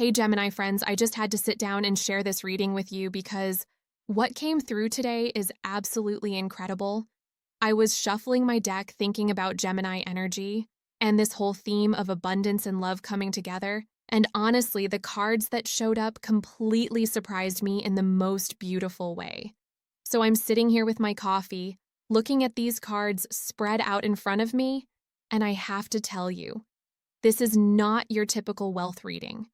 Hey, Gemini friends, I just had to sit down and share this reading with you because what came through today is absolutely incredible. I was shuffling my deck thinking about Gemini energy and this whole theme of abundance and love coming together. And honestly, the cards that showed up completely surprised me in the most beautiful way. So I'm sitting here with my coffee, looking at these cards spread out in front of me, and I have to tell you, this is not your typical wealth reading.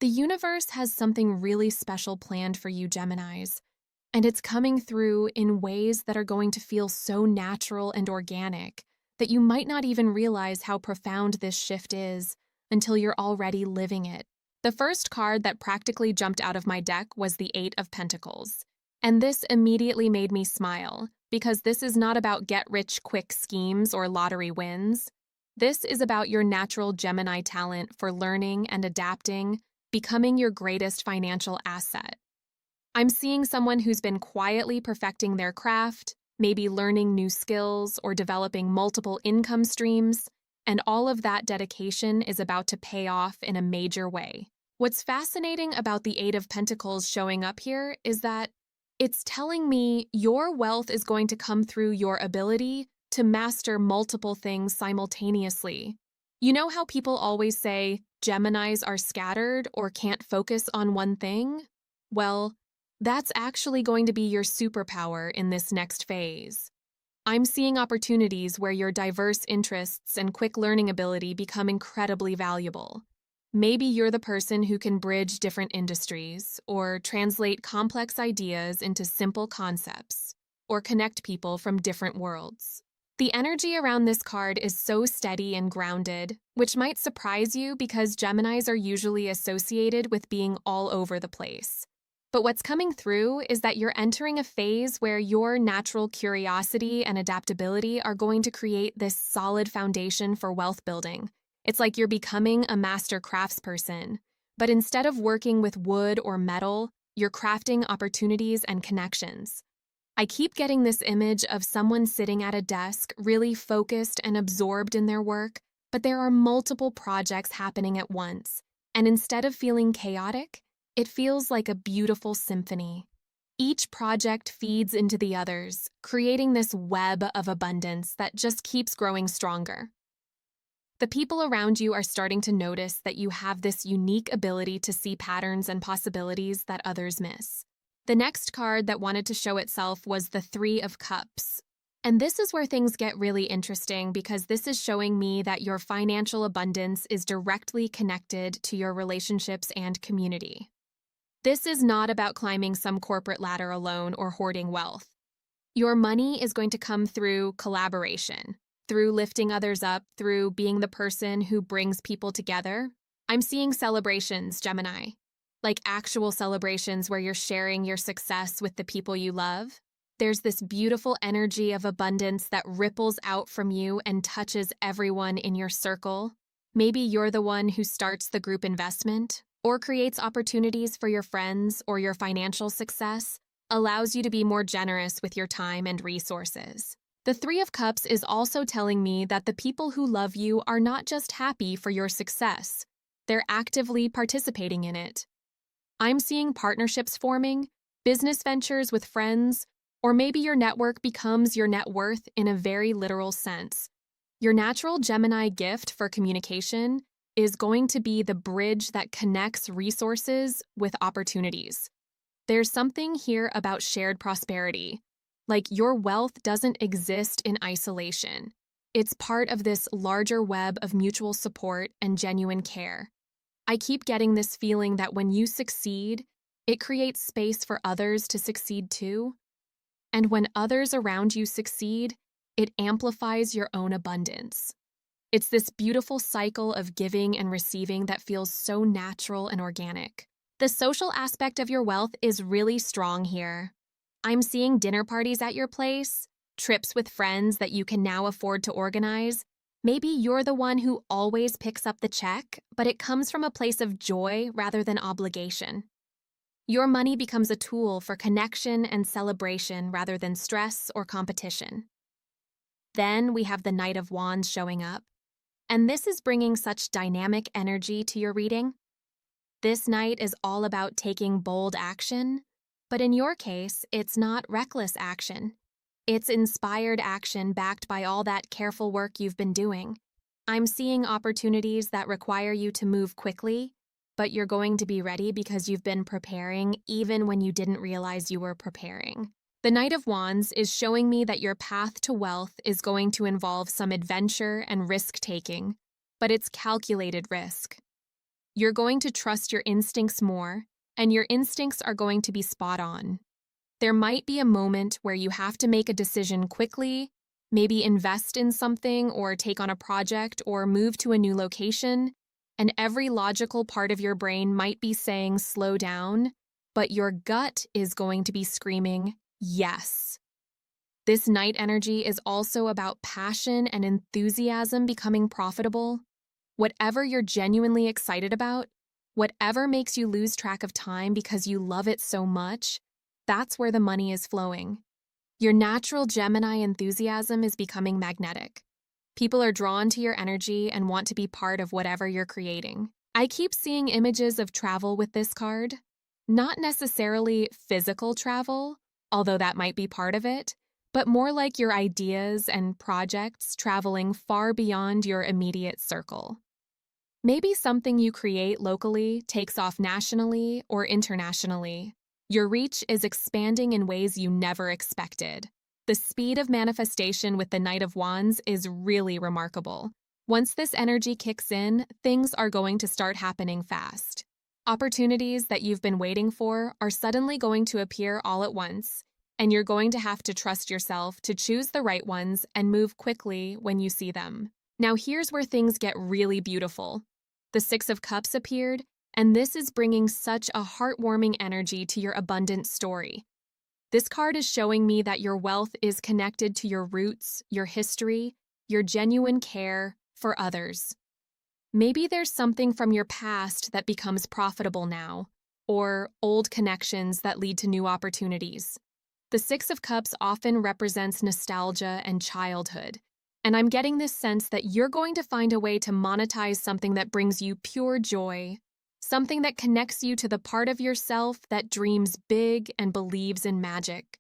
The universe has something really special planned for you, Geminis, and it's coming through in ways that are going to feel so natural and organic that you might not even realize how profound this shift is until you're already living it. The first card that practically jumped out of my deck was the Eight of Pentacles, and this immediately made me smile because this is not about get-rich-quick schemes or lottery wins. This is about your natural Gemini talent for learning and adapting, becoming your greatest financial asset. I'm seeing someone who's been quietly perfecting their craft, maybe learning new skills or developing multiple income streams, and all of that dedication is about to pay off in a major way. What's fascinating about the Eight of Pentacles showing up here is that it's telling me your wealth is going to come through your ability to master multiple things simultaneously. You know how people always say Geminis are scattered or can't focus on one thing? Well, that's actually going to be your superpower in this next phase. I'm seeing opportunities where your diverse interests and quick learning ability become incredibly valuable. Maybe you're the person who can bridge different industries, or translate complex ideas into simple concepts, or connect people from different worlds. The energy around this card is so steady and grounded, which might surprise you because Geminis are usually associated with being all over the place. But what's coming through is that you're entering a phase where your natural curiosity and adaptability are going to create this solid foundation for wealth building. It's like you're becoming a master craftsperson, but instead of working with wood or metal, you're crafting opportunities and connections. I keep getting this image of someone sitting at a desk, really focused and absorbed in their work, but there are multiple projects happening at once, and instead of feeling chaotic, it feels like a beautiful symphony. Each project feeds into the others, creating this web of abundance that just keeps growing stronger. The people around you are starting to notice that you have this unique ability to see patterns and possibilities that others miss. The next card that wanted to show itself was the Three of Cups. And this is where things get really interesting because this is showing me that your financial abundance is directly connected to your relationships and community. This is not about climbing some corporate ladder alone or hoarding wealth. Your money is going to come through collaboration, through lifting others up, through being the person who brings people together. I'm seeing celebrations, Gemini, like actual celebrations where you're sharing your success with the people you love. There's this beautiful energy of abundance that ripples out from you and touches everyone in your circle. Maybe you're the one who starts the group investment or creates opportunities for your friends, or your financial success allows you to be more generous with your time and resources. The Three of Cups is also telling me that the people who love you are not just happy for your success, they're actively participating in it. I'm seeing partnerships forming, business ventures with friends, or maybe your network becomes your net worth in a very literal sense. Your natural Gemini gift for communication is going to be the bridge that connects resources with opportunities. There's something here about shared prosperity. Like your wealth doesn't exist in isolation. It's part of this larger web of mutual support and genuine care. I keep getting this feeling that when you succeed, it creates space for others to succeed too. And when others around you succeed, it amplifies your own abundance. It's this beautiful cycle of giving and receiving that feels so natural and organic. The social aspect of your wealth is really strong here. I'm seeing dinner parties at your place, trips with friends that you can now afford to organize. Maybe you're the one who always picks up the check, but it comes from a place of joy rather than obligation. Your money becomes a tool for connection and celebration rather than stress or competition. Then we have the Knight of Wands showing up, and this is bringing such dynamic energy to your reading. This night is all about taking bold action, but in your case, it's not reckless action. It's inspired action backed by all that careful work you've been doing. I'm seeing opportunities that require you to move quickly, but you're going to be ready because you've been preparing even when you didn't realize you were preparing. The Knight of Wands is showing me that your path to wealth is going to involve some adventure and risk-taking, but it's calculated risk. You're going to trust your instincts more, and your instincts are going to be spot on. There might be a moment where you have to make a decision quickly, maybe invest in something or take on a project or move to a new location, and every logical part of your brain might be saying slow down, but your gut is going to be screaming, yes. This night energy is also about passion and enthusiasm becoming profitable. Whatever you're genuinely excited about, whatever makes you lose track of time because you love it so much, that's where the money is flowing. Your natural Gemini enthusiasm is becoming magnetic. People are drawn to your energy and want to be part of whatever you're creating. I keep seeing images of travel with this card. Not necessarily physical travel, although that might be part of it, but more like your ideas and projects traveling far beyond your immediate circle. Maybe something you create locally takes off nationally or internationally. Your reach is expanding in ways you never expected. The speed of manifestation with the Knight of Wands is really remarkable. Once this energy kicks in, things are going to start happening fast. Opportunities that you've been waiting for are suddenly going to appear all at once, and you're going to have to trust yourself to choose the right ones and move quickly when you see them. Now here's where things get really beautiful. The Six of Cups appeared, and this is bringing such a heartwarming energy to your abundant story. This card is showing me that your wealth is connected to your roots, your history, your genuine care for others. Maybe there's something from your past that becomes profitable now, or old connections that lead to new opportunities. The Six of Cups often represents nostalgia and childhood, and I'm getting this sense that you're going to find a way to monetize something that brings you pure joy, something that connects you to the part of yourself that dreams big and believes in magic.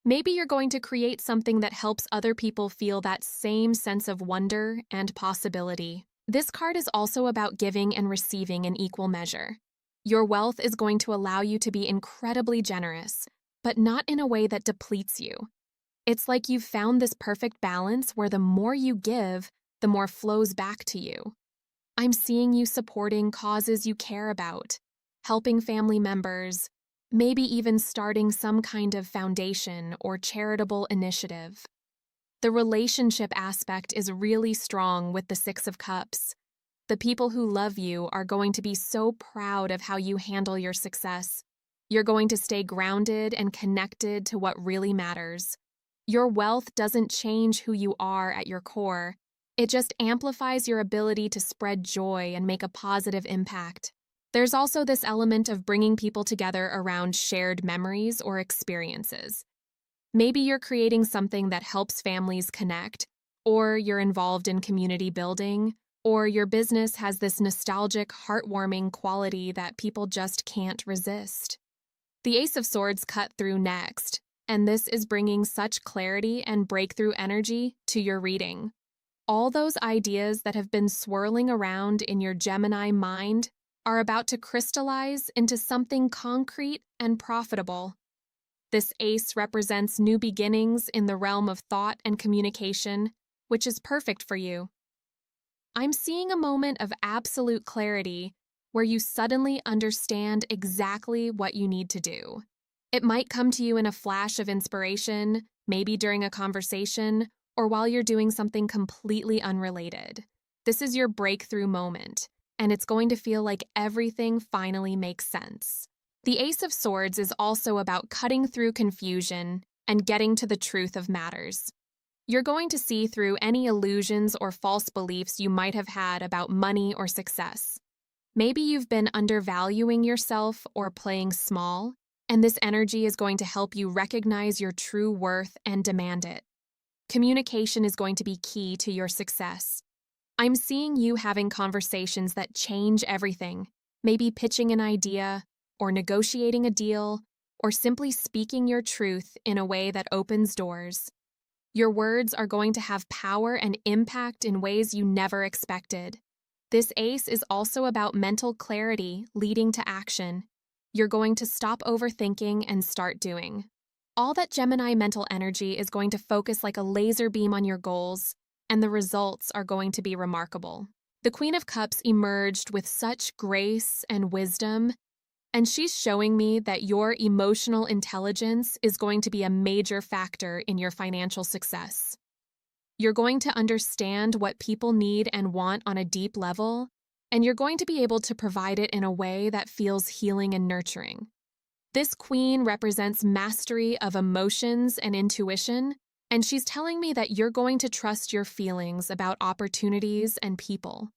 Maybe you're going to create something that helps other people feel that same sense of wonder and possibility. This card is also about giving and receiving in equal measure. Your wealth is going to allow you to be incredibly generous, but not in a way that depletes you. It's like you've found this perfect balance where the more you give, the more flows back to you. I'm seeing you supporting causes you care about, helping family members, maybe even starting some kind of foundation or charitable initiative. The relationship aspect is really strong with the Six of Cups. The people who love you are going to be so proud of how you handle your success. You're going to stay grounded and connected to what really matters. Your wealth doesn't change who you are at your core. It just amplifies your ability to spread joy and make a positive impact. There's also this element of bringing people together around shared memories or experiences. Maybe you're creating something that helps families connect, or you're involved in community building, or your business has this nostalgic, heartwarming quality that people just can't resist. The Ace of Swords cut through next, and this is bringing such clarity and breakthrough energy to your reading. All those ideas that have been swirling around in your Gemini mind are about to crystallize into something concrete and profitable. This ace represents new beginnings in the realm of thought and communication, which is perfect for you. I'm seeing a moment of absolute clarity where you suddenly understand exactly what you need to do. It might come to you in a flash of inspiration, maybe during a conversation, or while you're doing something completely unrelated. This is your breakthrough moment, and it's going to feel like everything finally makes sense. The Ace of Swords is also about cutting through confusion and getting to the truth of matters. You're going to see through any illusions or false beliefs you might have had about money or success. Maybe you've been undervaluing yourself or playing small, and this energy is going to help you recognize your true worth and demand it. Communication is going to be key to your success. I'm seeing you having conversations that change everything, maybe pitching an idea, or negotiating a deal, or simply speaking your truth in a way that opens doors. Your words are going to have power and impact in ways you never expected. This ace is also about mental clarity leading to action. You're going to stop overthinking and start doing. All that Gemini mental energy is going to focus like a laser beam on your goals, and the results are going to be remarkable. The Queen of Cups emerged with such grace and wisdom, and she's showing me that your emotional intelligence is going to be a major factor in your financial success. You're going to understand what people need and want on a deep level, and you're going to be able to provide it in a way that feels healing and nurturing. This queen represents mastery of emotions and intuition, and she's telling me that you're going to trust your feelings about opportunities and people.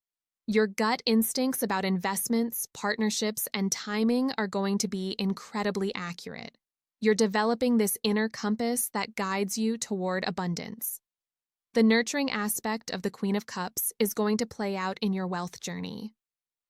Your gut instincts about investments, partnerships, and timing are going to be incredibly accurate. You're developing this inner compass that guides you toward abundance. The nurturing aspect of the Queen of Cups is going to play out in your wealth journey.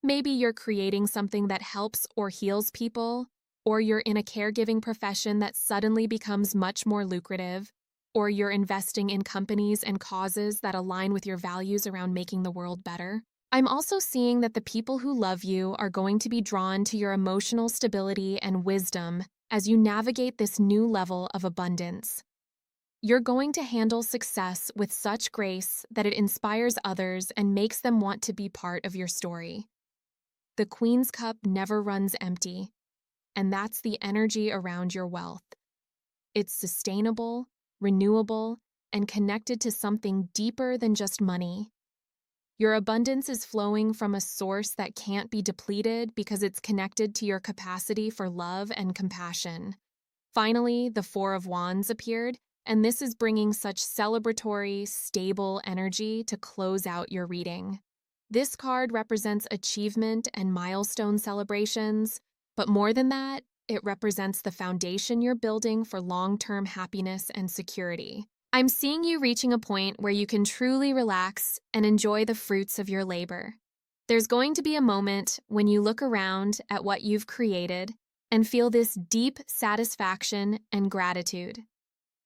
Maybe you're creating something that helps or heals people, or you're in a caregiving profession that suddenly becomes much more lucrative, or you're investing in companies and causes that align with your values around making the world better. I'm also seeing that the people who love you are going to be drawn to your emotional stability and wisdom as you navigate this new level of abundance. You're going to handle success with such grace that it inspires others and makes them want to be part of your story. The Queen's Cup never runs empty, and that's the energy around your wealth. It's sustainable, renewable, and connected to something deeper than just money. Your abundance is flowing from a source that can't be depleted because it's connected to your capacity for love and compassion. Finally, the Four of Wands appeared, and this is bringing such celebratory, stable energy to close out your reading. This card represents achievement and milestone celebrations, but more than that, it represents the foundation you're building for long-term happiness and security. I'm seeing you reaching a point where you can truly relax and enjoy the fruits of your labor. There's going to be a moment when you look around at what you've created and feel this deep satisfaction and gratitude.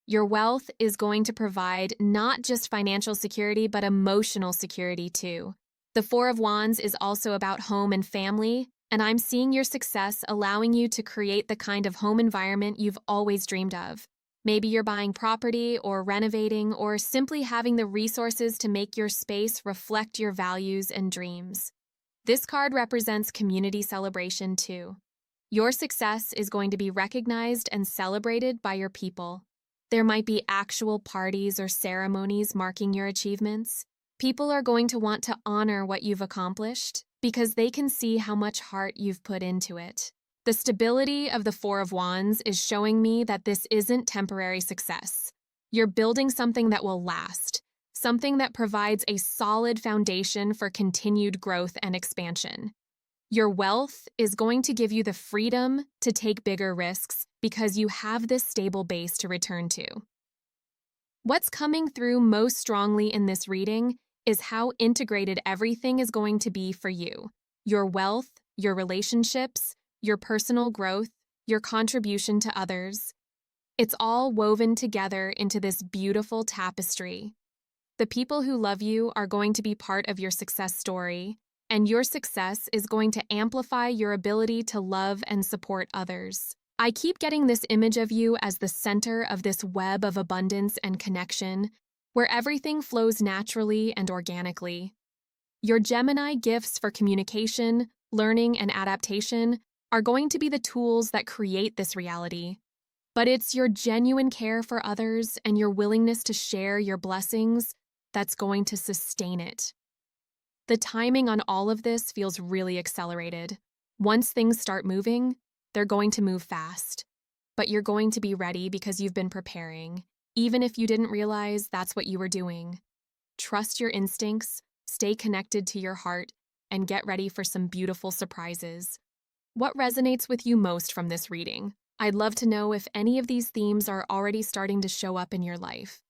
Your wealth is going to provide not just financial security, but emotional security too. The Four of Wands is also about home and family, and I'm seeing your success allowing you to create the kind of home environment you've always dreamed of. Maybe you're buying property or renovating or simply having the resources to make your space reflect your values and dreams. This card represents community celebration too. Your success is going to be recognized and celebrated by your people. There might be actual parties or ceremonies marking your achievements. People are going to want to honor what you've accomplished because they can see how much heart you've put into it. The stability of the Four of Wands is showing me that this isn't temporary success. You're building something that will last, something that provides a solid foundation for continued growth and expansion. Your wealth is going to give you the freedom to take bigger risks because you have this stable base to return to. What's coming through most strongly in this reading is how integrated everything is going to be for you. Your wealth, your relationships, your personal growth, your contribution to others. It's all woven together into this beautiful tapestry. The people who love you are going to be part of your success story, and your success is going to amplify your ability to love and support others. I keep getting this image of you as the center of this web of abundance and connection, where everything flows naturally and organically. Your Gemini gifts for communication, learning, and adaptation are going to be the tools that create this reality. But it's your genuine care for others and your willingness to share your blessings that's going to sustain it. The timing on all of this feels really accelerated. Once things start moving, they're going to move fast. But you're going to be ready because you've been preparing, even if you didn't realize that's what you were doing. Trust your instincts, stay connected to your heart, and get ready for some beautiful surprises. What resonates with you most from this reading? I'd love to know if any of these themes are already starting to show up in your life.